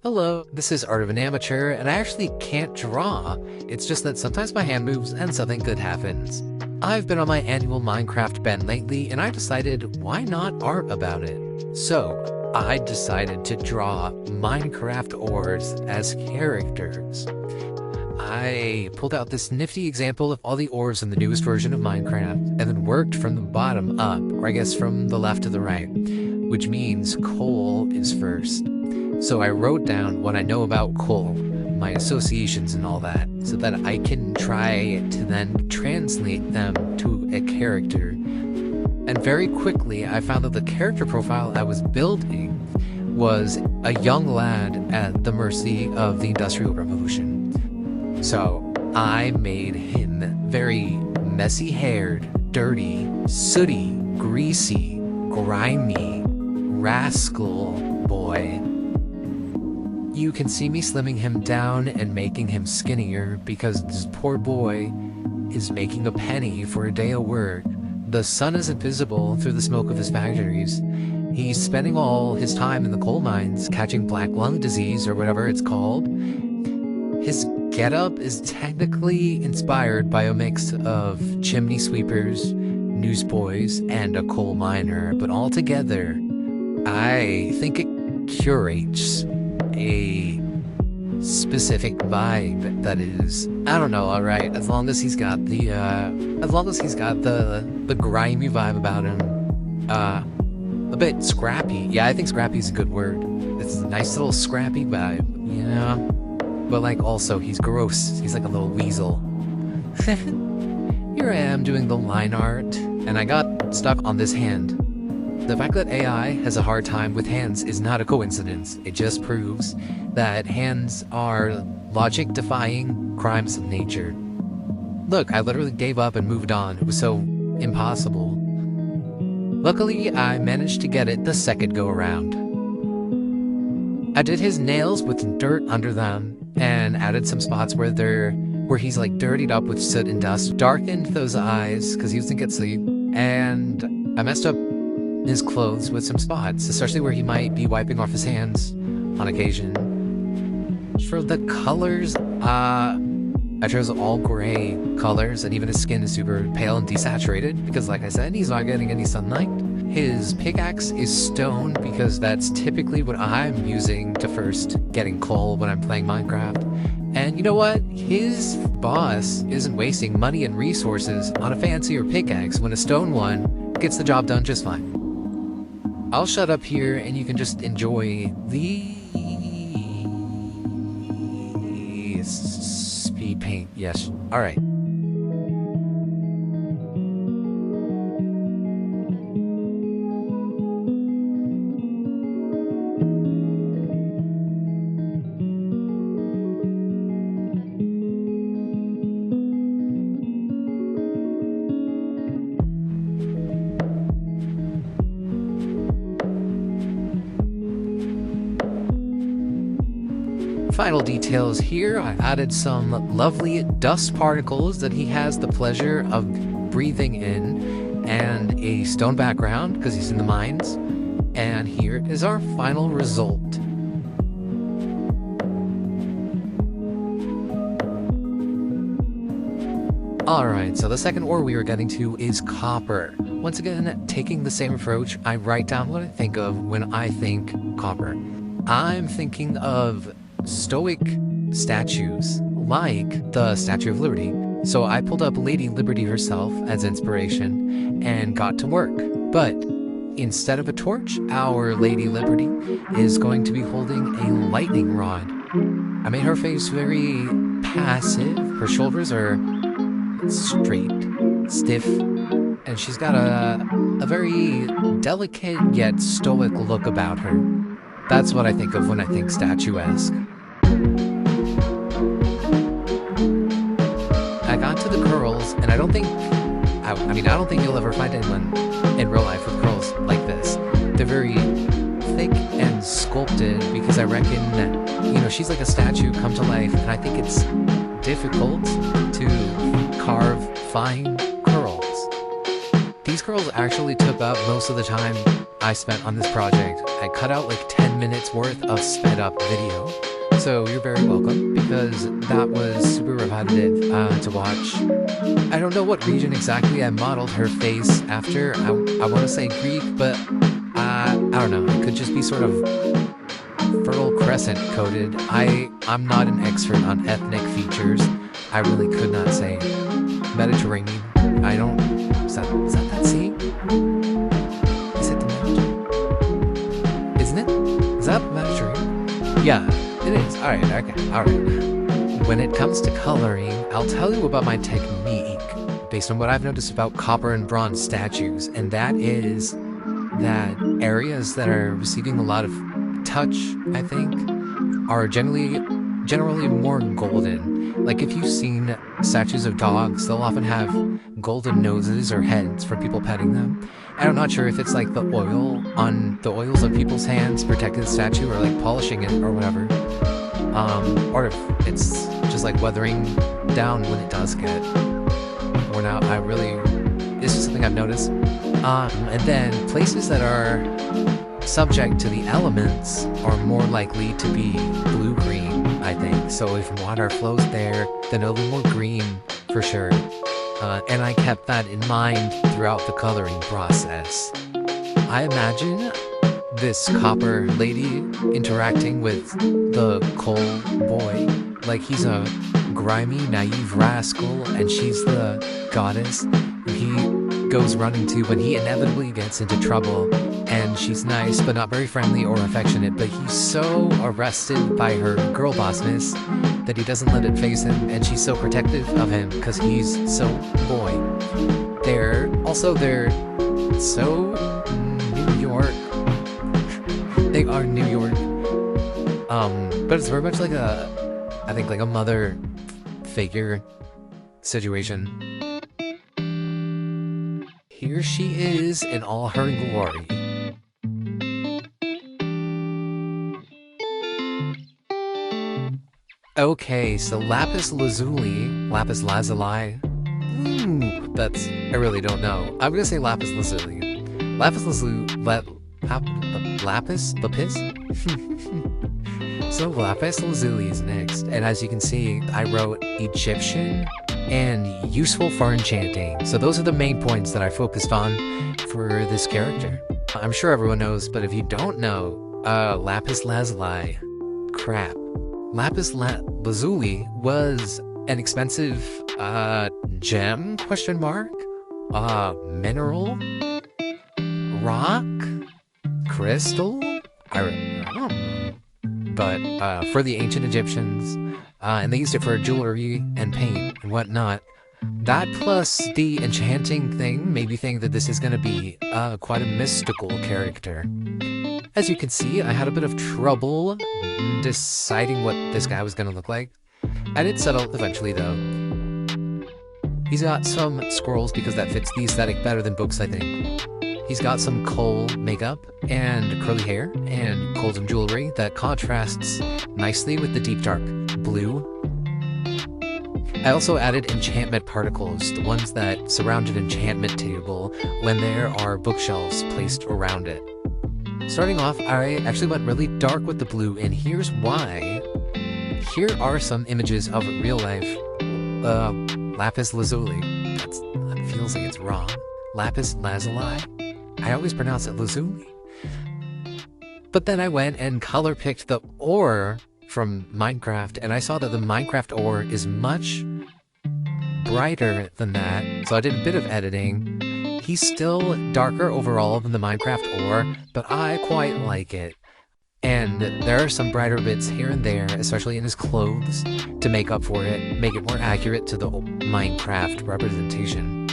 Hello, this is Art of an Amateur, and I actually can't draw. It's just that sometimes my hand moves and something good happens. I've been on my annual Minecraft bend lately, and I decided why not art about it? So, I decided to draw Minecraft ORES as characters. I pulled out this nifty example of all the ores in the newest version of Minecraft, and then worked from the bottom up, or I guess from the left to the right, which means coal is first. So I wrote down what I know about coal, my associations and all that, so that I can try to then translate them to a character. And very quickly, I found that the character profile I was building was a young lad at the mercy of the Industrial Revolution. So I made him very messy-haired, dirty, sooty, greasy, grimy, rascal boy. You can see me slimming him down and making him skinnier because this poor boy is making a penny for a day of work. The sun isn't visible through the smoke of his factories. He's spending all his time in the coal mines catching black lung disease or whatever it's called. His getup is technically inspired by a mix of chimney sweepers, newsboys, and a coal miner, but altogether, I think it curates a specific vibe that is, I don't know, alright, as long as he's got the grimy vibe about him. A bit scrappy. Yeah, I think scrappy is a good word. It's a nice little scrappy vibe, you know? But like also, he's gross. He's like a little weasel. Here I am doing the line art, and I got stuck on this hand. The fact that AI has a hard time with hands is not a coincidence. It just proves that hands are logic-defying crimes of nature. Look, I literally gave up and moved on. It was so impossible. Luckily, I managed to get it the second go-around. I did his nails with dirt under them and added some spots where he's like dirtied up with soot and dust, darkened those eyes because he doesn't get sleep, and I messed up his clothes with some spots, especially where he might be wiping off his hands on occasion. For the colors, I chose all gray colors, and even his skin is super pale and desaturated because, like I said, he's not getting any sunlight. His pickaxe is stone because that's typically what I'm using to first getting coal when I'm playing Minecraft. And you know what? His boss isn't wasting money and resources on a fancier pickaxe when a stone one gets the job done just fine. I'll shut up here and you can just enjoy the speed paint. Yes. All right. Final details here, I added some lovely dust particles that he has the pleasure of breathing in, and a stone background because he's in the mines. And here is our final result. Alright, so the second ore we are getting to is copper. Once again, taking the same approach, I write down what I think of when I think copper. I'm thinking of stoic statues, like the Statue of Liberty. So I pulled up Lady Liberty herself as inspiration and got to work. But instead of a torch, our Lady Liberty is going to be holding a lightning rod. I made her face very passive. Her shoulders are straight, stiff, and she's got a very delicate yet stoic look about her. That's what I think of when I think statuesque. I got to the curls, and I don't think you'll ever find anyone in real life with curls like this. They're very thick and sculpted because I reckon that, you know, she's like a statue come to life, and I think it's difficult to carve fine curls. These curls actually took up most of the time I spent on this project. I cut out like 10 minutes worth of sped up video. So you're very welcome, because that was super repetitive to watch. I don't know what region exactly I modeled her face after. I want to say Greek, but I don't know. It could just be sort of Fertile Crescent coded. I'm not an expert on ethnic features. I really could not say. Mediterranean. I don't. Is that sea? Is it the Mediterranean? Isn't it? Is that the Mediterranean? Yeah, it is. Alright, okay, alright. When it comes to coloring, I'll tell you about my technique based on what I've noticed about copper and bronze statues, and that is that areas that are receiving a lot of touch, I think, are generally more golden. Like if you've seen statues of dogs, they'll often have golden noses or heads for people petting them. And I'm not sure if it's like the oils on people's hands protecting the statue, or like polishing it or whatever. Or if it's just like weathering down when it does get worn out. This is something I've noticed. And then places that are subject to the elements are more likely to be blue-green, I think. So if water flows there, then it'll be more green for sure. And I kept that in mind throughout the coloring process. I imagine this copper lady interacting with the coal boy like he's a grimy, naive rascal, and she's the goddess he goes running to when he inevitably gets into trouble. And she's nice, but not very friendly or affectionate, but he's so arrested by her girl bossness that he doesn't let it faze him, and she's so protective of him because he's so boy. They're so New York. They are New York. But it's very much like I think like a mother figure situation. Here she is in all her glory. Okay, so lapis lazuli, I really don't know. I'm gonna say lapis lazuli. Lapis? So lapis lazuli is next, and as you can see, I wrote Egyptian and useful for enchanting. So those are the main points that I focused on for this character. I'm sure everyone knows, but if you don't know, lapis lazuli, crap. Lapis lazuli was an expensive gem, question mark, mineral, rock, crystal, I don't know. But for the ancient Egyptians, and they used it for jewelry and paint and whatnot. That plus the enchanting thing made me think that this is going to be quite a mystical character. As you can see, I had a bit of trouble deciding what this guy was going to look like. I did settle eventually, though. He's got some scrolls because that fits the aesthetic better than books, I think. He's got some coal makeup and curly hair and golden jewelry that contrasts nicely with the deep dark blue. I also added enchantment particles, the ones that surround an enchantment table when there are bookshelves placed around it. Starting off, I actually went really dark with the blue, and here's why. Here are some images of real life lapis lazuli. That feels like it's wrong. Lapis lazuli? I always pronounce it lazuli. But then I went and color picked the ore from Minecraft, and I saw that the Minecraft ore is much brighter than that, so I did a bit of editing. He's still darker overall than the Minecraft ore, but I quite like it. And there are some brighter bits here and there, especially in his clothes, to make up for it, make it more accurate to the Minecraft representation.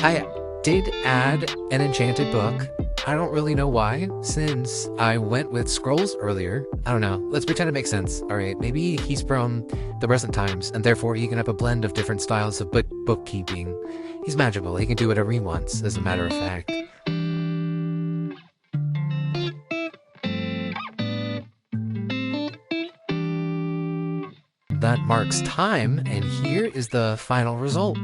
I did add an enchanted book. I don't really know why, since I went with scrolls earlier. I don't know. Let's pretend it makes sense. Alright, maybe he's from the present times, and therefore he can have a blend of different styles of bookkeeping. He's magical. He can do whatever he wants, as a matter of fact. marks time, and here is the final result.